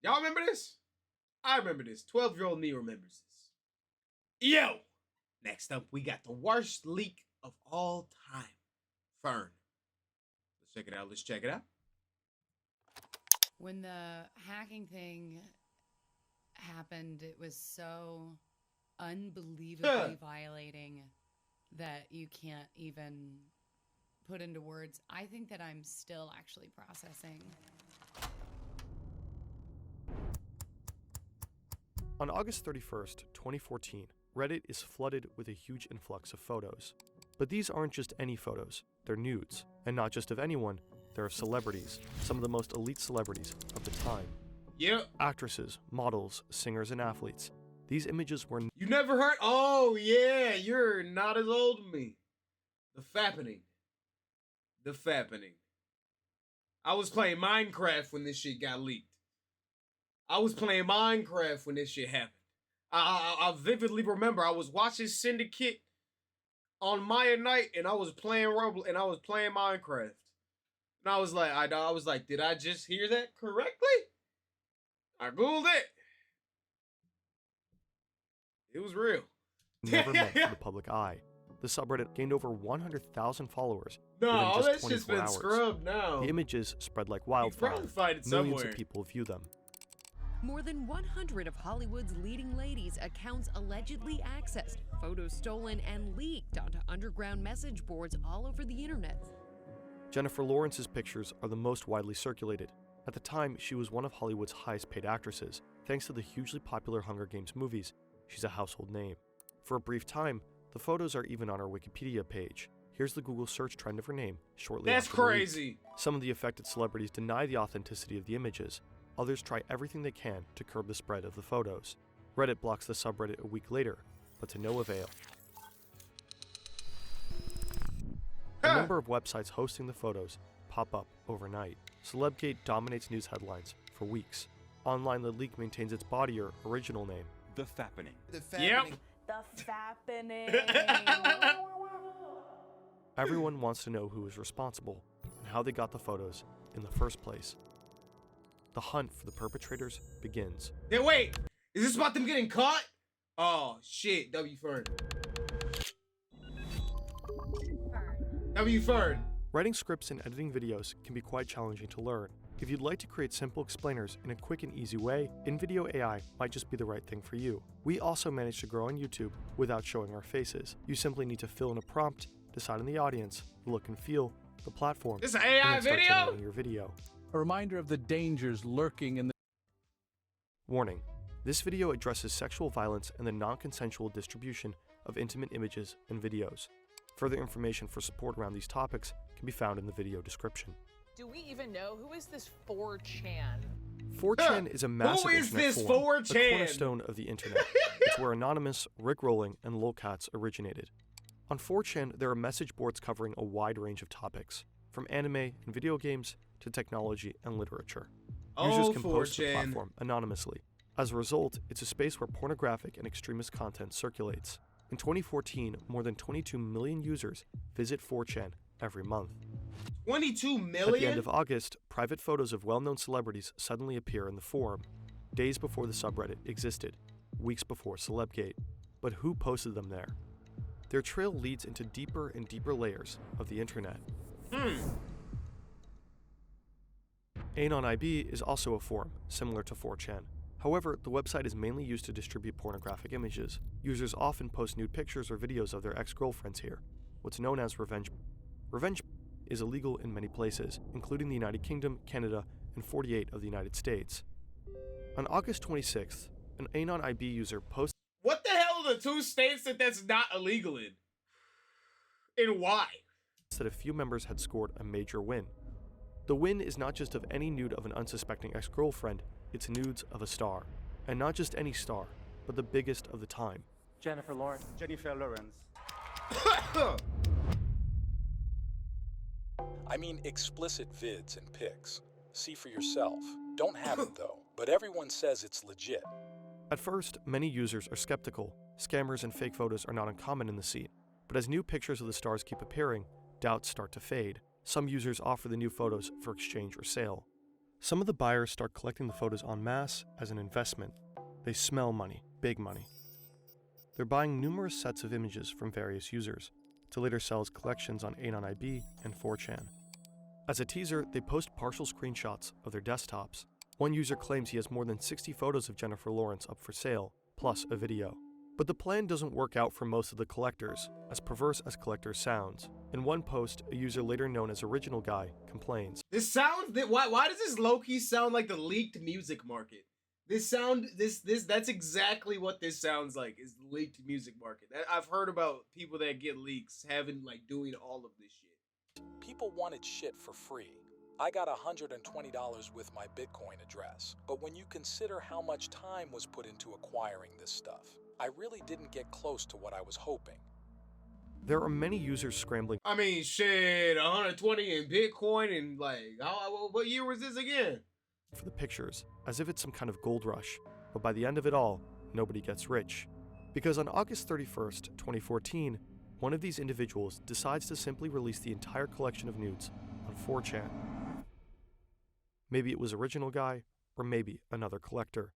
Y'all remember this? I remember this. 12-year-old me remembers this. Yo! Next up, we got the worst leak of all time. Fern. Let's check it out. Let's check it out. When the hacking thing happened, it was so unbelievably violating that you can't even put into words. I think that I'm still actually processing. On August 31st, 2014, Reddit is flooded with a huge influx of photos. But these aren't just any photos, they're nudes. And not just of anyone, they're of celebrities, some of the most elite celebrities of the time. Yep. Actresses, models, singers, and athletes. These images were... You never heard? Oh, yeah, you're not as old as me. TheFappening. TheFappening. I was playing Minecraft when this shit got leaked. I was playing Minecraft when this shit happened. I vividly remember I was watching Syndicate on Maya Night, and I was playing Roblox, and I was playing Minecraft. And I was like, did I just hear that correctly? I Googled it. It was real. Never meant for the public eye. The subreddit gained over 100,000 followers No, within all just that shit's 24 been hours. scrubbed now. The images spread like You wildfire. probably find it Millions somewhere. of people view them. More than 100 of Hollywood's leading ladies' accounts allegedly accessed, photos stolen and leaked onto underground message boards all over the internet. Jennifer Lawrence's pictures are the most widely circulated. At the time, she was one of Hollywood's highest paid actresses. Thanks to the hugely popular Hunger Games movies, she's a household name. For a brief time, the photos are even on her Wikipedia page. Here's the Google search trend of her name shortly That's after the leak. crazy. Some of the affected celebrities deny the authenticity of the images. Others try everything they can to curb the spread of the photos. Reddit blocks the subreddit a week later, but to no avail. The number of websites hosting the photos pop up overnight. Celebgate dominates news headlines for weeks. Online, the leak maintains its body or original name. TheFappening. Yep. TheFappening. Everyone wants to know who is responsible and how they got the photos in the first place. The hunt for the perpetrators begins. Then wait, is this about them getting caught? Oh shit, W Fern. W Fern. Writing scripts and editing videos can be quite challenging to learn. If you'd like to create simple explainers in a quick and easy way, InVideo AI might just be the right thing for you. We also managed to grow on YouTube without showing our faces. You simply need to fill in a prompt, decide on the audience, the look and feel, the platform, This is an and AI then start video? generating your video. A reminder of the dangers lurking in the... Warning: this video addresses sexual violence and the non-consensual distribution of intimate images and videos. Further information for support around these topics can be found in the video description. Do we even know who is this 4chan? 4chan is a massive is internet this forum, 4chan? a cornerstone of the internet. It's where anonymous, rickrolling, and lolcats originated. On 4chan, there are message boards covering a wide range of topics, from anime and video games to technology and literature. Users can post to the 4chan. platform anonymously. As a result, it's a space where pornographic and extremist content circulates. In 2014, more than 22 million users visit 4chan every month. 22 At the million? end of August, private photos of well-known celebrities suddenly appear in the forum, days before the subreddit existed, weeks before Celebgate. But who posted them there? Their trail leads into deeper and deeper layers of the internet. AnonIB is also a forum, similar to 4chan. However, the website is mainly used to distribute pornographic images. Users often post nude pictures or videos of their ex-girlfriends here, what's known as revenge. Revenge is illegal in many places, including the United Kingdom, Canada, and 48 of the United States. On August 26th, an AnonIB user posted What the hell are the two states that's not illegal in? And why? that a few members had scored a major win. The win is not just of any nude of an unsuspecting ex-girlfriend, it's nudes of a star. And not just any star, but the biggest of the time. Jennifer Lawrence. I mean explicit vids and pics. See for yourself. Don't have it though, but everyone says it's legit. At first, many users are skeptical. Scammers and fake photos are not uncommon in the scene. But as new pictures of the stars keep appearing, doubts start to fade. Some users offer the new photos for exchange or sale. Some of the buyers start collecting the photos en masse as an investment. They smell money, big money. They're buying numerous sets of images from various users, to later sell as collections on AnonIB and 4chan. As a teaser, they post partial screenshots of their desktops. One user claims he has more than 60 photos of Jennifer Lawrence up for sale, plus a video. But the plan doesn't work out for most of the collectors, as perverse as collectors sounds. In one post, a user later known as Original Guy complains. Why does this low-key sound like the leaked music market? That's exactly what this sounds like, is the leaked music market. I've heard about people that get leaks doing all of this shit. People wanted shit for free. I got $120 with my Bitcoin address. But when you consider how much time was put into acquiring this stuff, I really didn't get close to what I was hoping. There are many users scrambling. I mean, shit, 120 in Bitcoin and what year was this again? For the pictures, as if it's some kind of gold rush, but by the end of it all, nobody gets rich. Because on August 31st, 2014, one of these individuals decides to simply release the entire collection of nudes on 4chan. Maybe it was Original Guy, or maybe another collector.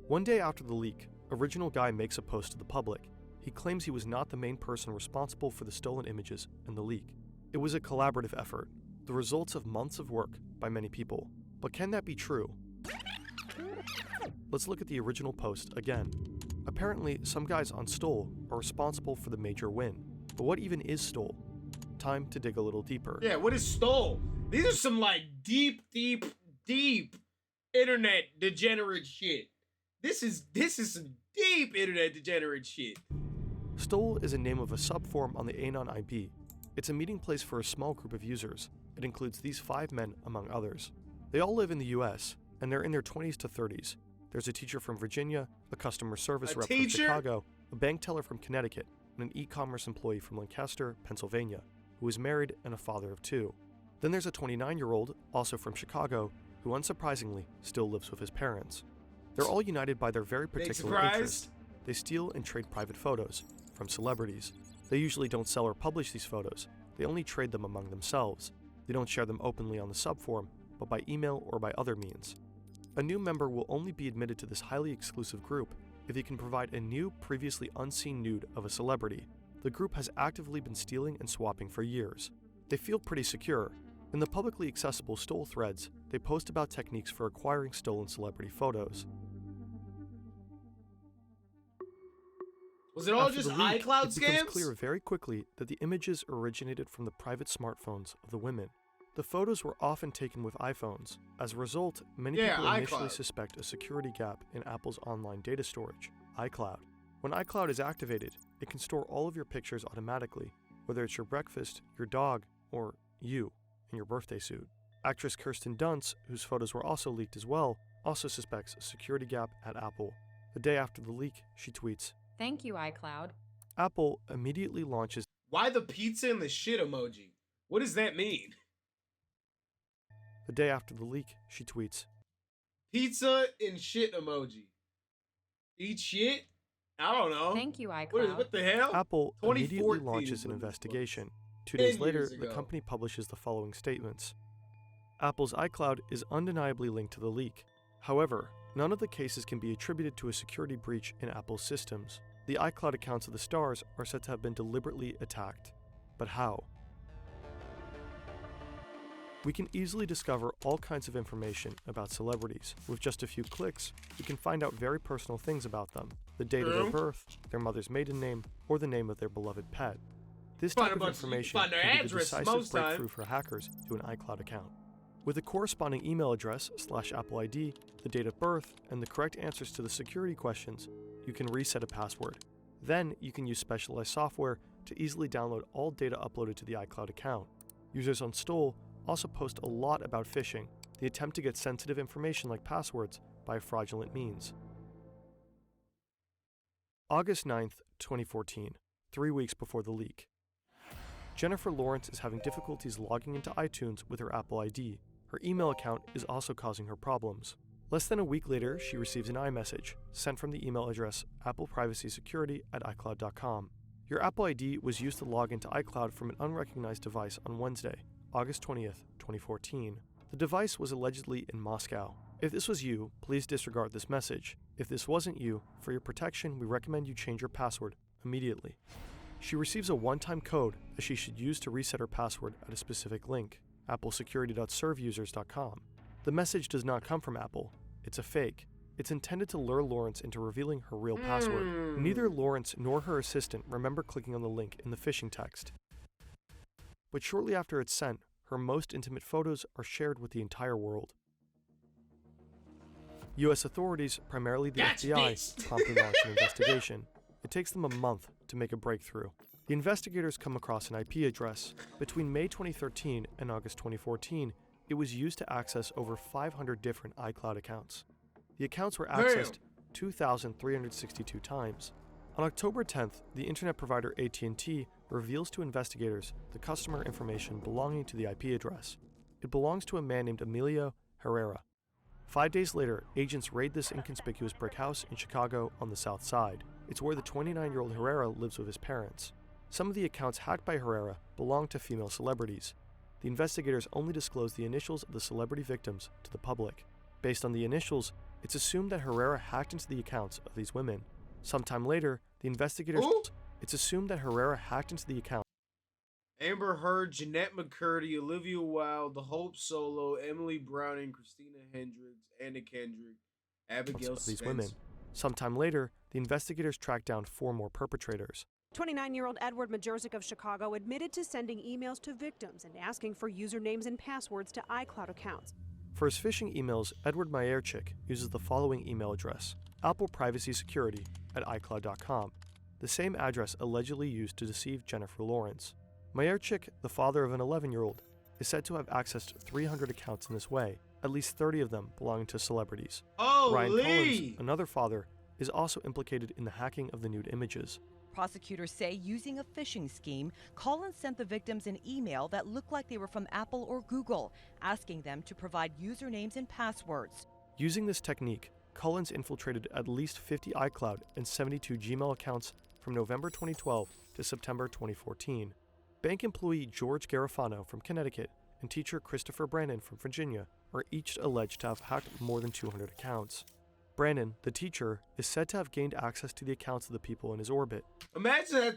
One day after the leak, Original Guy makes a post to the public. He claims he was not the main person responsible for the stolen images and the leak. It was a collaborative effort, the results of months of work by many people. But can that be true? Let's look at the original post again. Apparently, some guys on Stole are responsible for the major win. But what even is Stole? Time to dig a little deeper. Yeah, what is Stole? These are some deep internet degenerate shit. This is some deep internet degenerate shit. Stole is a name of a subforum on the AnonIB. It's a meeting place for a small group of users. It includes these 5 men, among others. They all live in the US, and they're in their 20s to 30s. There's a teacher from Virginia, a customer service rep from Chicago, a bank teller from Connecticut, and an e-commerce employee from Lancaster, Pennsylvania, who is married and a father of 2. Then there's a 29-year-old, also from Chicago, who unsurprisingly still lives with his parents. They're all united by their very particular interest. They steal and trade private photos from celebrities. They usually don't sell or publish these photos. They only trade them among themselves. They don't share them openly on the subforum, but by email or by other means. A new member will only be admitted to this highly exclusive group if he can provide a new, previously unseen nude of a celebrity. The group has actively been stealing and swapping for years. They feel pretty secure. In the publicly accessible Stole threads, they post about techniques for acquiring stolen celebrity photos. Was it all After just the leak, iCloud it becomes scams? clear very quickly that the images originated from the private smartphones of the women. The photos were often taken with iPhones. As a result, many people initially suspect a security gap in Apple's online data storage, iCloud. When iCloud is activated, it can store all of your pictures automatically, whether it's your breakfast, your dog, or you in your birthday suit. Actress Kirsten Dunst, whose photos were also leaked as well, also suspects a security gap at Apple. The day after the leak, she tweets, "Thank you, iCloud." Apple immediately launches. Why the pizza and the shit emoji? What does that mean? The day after the leak, she tweets, Pizza and shit emoji. Eat shit? I don't know. "Thank you, iCloud." What the hell? Apple immediately 2014 launches is an when this investigation. 2 10 days later, years the ago. company publishes the following statements. Apple's iCloud is undeniably linked to the leak. However, none of the cases can be attributed to a security breach in Apple's systems. The iCloud accounts of the stars are said to have been deliberately attacked. But how? We can easily discover all kinds of information about celebrities. With just a few clicks, we can find out very personal things about them, the date of their birth, their mother's maiden name, or the name of their beloved pet. This type of information can be the decisive breakthrough for hackers to an iCloud account. With the corresponding email address /Apple ID, the date of birth, and the correct answers to the security questions, you can reset a password. Then you can use specialized software to easily download all data uploaded to the iCloud account. Users on Stole also post a lot about phishing, the attempt to get sensitive information like passwords by fraudulent means. August 9th, 2014, 3 weeks before the leak. Jennifer Lawrence is having difficulties logging into iTunes with her Apple ID. Her email account is also causing her problems. Less than a week later, she receives an iMessage sent from the email address appleprivacysecurity@icloud.com. Your Apple ID was used to log into iCloud from an unrecognized device on Wednesday, August 20th, 2014. The device was allegedly in Moscow. If this was you, please disregard this message. If this wasn't you, for your protection, we recommend you change your password immediately. She receives a one-time code that she should use to reset her password at a specific link, applesecurity.serveusers.com. The message does not come from Apple. It's a fake. It's intended to lure Lawrence into revealing her real password. Neither Lawrence nor her assistant remember clicking on the link in the phishing text. But shortly after it's sent, her most intimate photos are shared with the entire world. U.S. authorities, primarily the FBI, promptly launch an investigation. It takes them a month to make a breakthrough. The investigators come across an IP address. Between May 2013 and August 2014, it was used to access over 500 different iCloud accounts. The accounts were accessed 2,362 times. On October 10th, the internet provider AT&T reveals to investigators the customer information belonging to the IP address. It belongs to a man named Emilio Herrera. 5 days later, agents raid this inconspicuous brick house in Chicago on the south side. It's where the 29-year-old Herrera lives with his parents. Some of the accounts hacked by Herrera belong to female celebrities. The investigators only disclose the initials of the celebrity victims to the public. Based on the initials, it's assumed that Herrera hacked into the accounts of these women. Sometime later, the investigators... It's assumed that Herrera hacked into the account. Amber Heard, Jeanette McCurdy, Olivia Wilde, The Hope Solo, Emily Browning, Christina Hendricks, Anna Kendrick, Abigail Of these Spencer. women. Sometime later, the investigators tracked down 4 more perpetrators. 29-year-old Edward Majerzik of Chicago admitted to sending emails to victims and asking for usernames and passwords to iCloud accounts. For his phishing emails, Edward Mayerchik uses the following email address: appleprivacysecurity@icloud.com, the same address allegedly used to deceive Jennifer Lawrence. Mayerchik, the father of an 11-year-old, is said to have accessed 300 accounts in this way, at least 30 of them belonging to celebrities. Ryan Collins, another father, is also implicated in the hacking of the nude images. Prosecutors say using a phishing scheme, Collins sent the victims an email that looked like they were from Apple or Google, asking them to provide usernames and passwords. Using this technique, Collins infiltrated at least 50 iCloud and 72 Gmail accounts from November 2012 to September 2014. Bank employee George Garofano from Connecticut and teacher Christopher Brandon from Virginia are each alleged to have hacked more than 200 accounts. Brandon, the teacher, is said to have gained access to the accounts of the people in his orbit. Imagine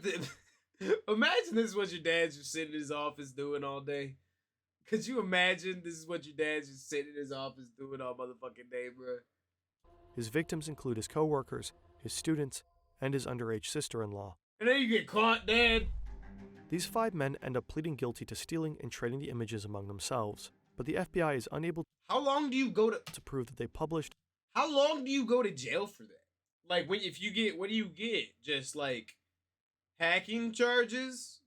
imagine this is what your dad's just sitting in his office doing all day. Could you imagine this is what your dad's just sitting in his office doing all motherfucking day, bro? His victims include his co-workers, his students, and his underage sister-in-law. And then you get caught, Dad. These 5 men end up pleading guilty to stealing and trading the images among themselves, but the FBI is unable How long do you go to prove that they published. How long do you go to jail for that? Like, what do you get? Just like hacking charges?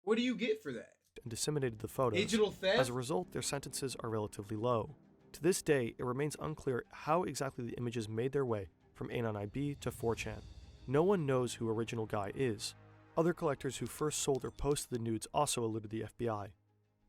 What do you get for that? And disseminated the photos. Digital theft? As a result, their sentences are relatively low. To this day, it remains unclear how exactly the images made their way from AnonIB to 4chan. No one knows who Original Guy is. Other collectors who first sold or posted the nudes also eluded the FBI.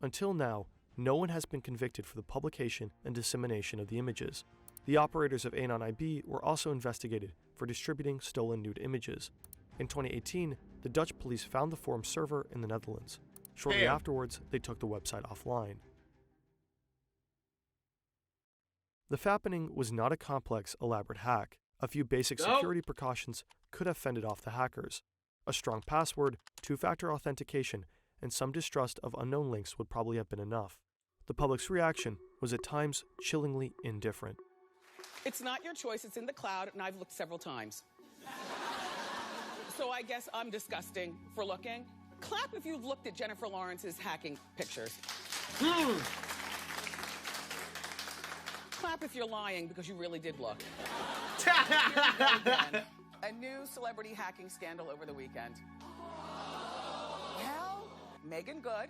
Until now, no one has been convicted for the publication and dissemination of the images. The operators of AnonIB were also investigated for distributing stolen nude images. In 2018, the Dutch police found the forum's server in the Netherlands. Shortly afterwards, they took the website offline. The Fappening was not a complex, elaborate hack. A few basic security precautions could have fended off the hackers. A strong password, 2-factor authentication, and some distrust of unknown links would probably have been enough. The public's reaction was at times chillingly indifferent. It's not your choice, it's in the cloud, and I've looked several times. So I guess I'm disgusting for looking. Clap if you've looked at Jennifer Lawrence's hacking pictures. Clap if you're lying because you really did look. Here we go again. A new celebrity hacking scandal over the weekend. Well, Megan Good,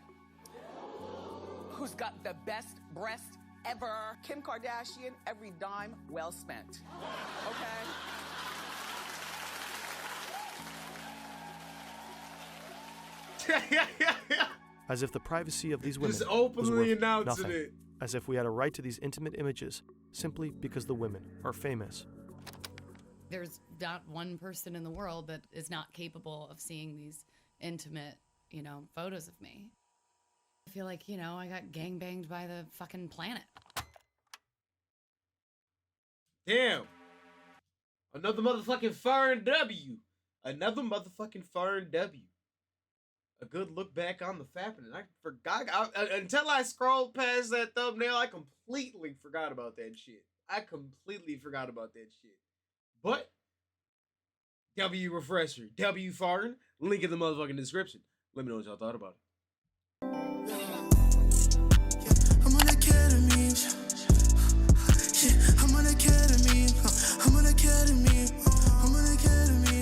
who's got the best breast ever. Kim Kardashian, every dime well spent. Okay? As if the privacy of these women Just was openly worth announcing nothing. it. As if we had a right to these intimate images simply because the women are famous. There's not one person in the world that is not capable of seeing these intimate, photos of me. I feel like, I got gangbanged by the fucking planet. Damn. Another motherfucking Fern W. Another motherfucking Fern W. A good look back on the Fappening. I forgot. Until I scrolled past that thumbnail, I completely forgot about that shit. But, W refresher. W Fern. Link in the motherfucking description. Let me know what y'all thought about it.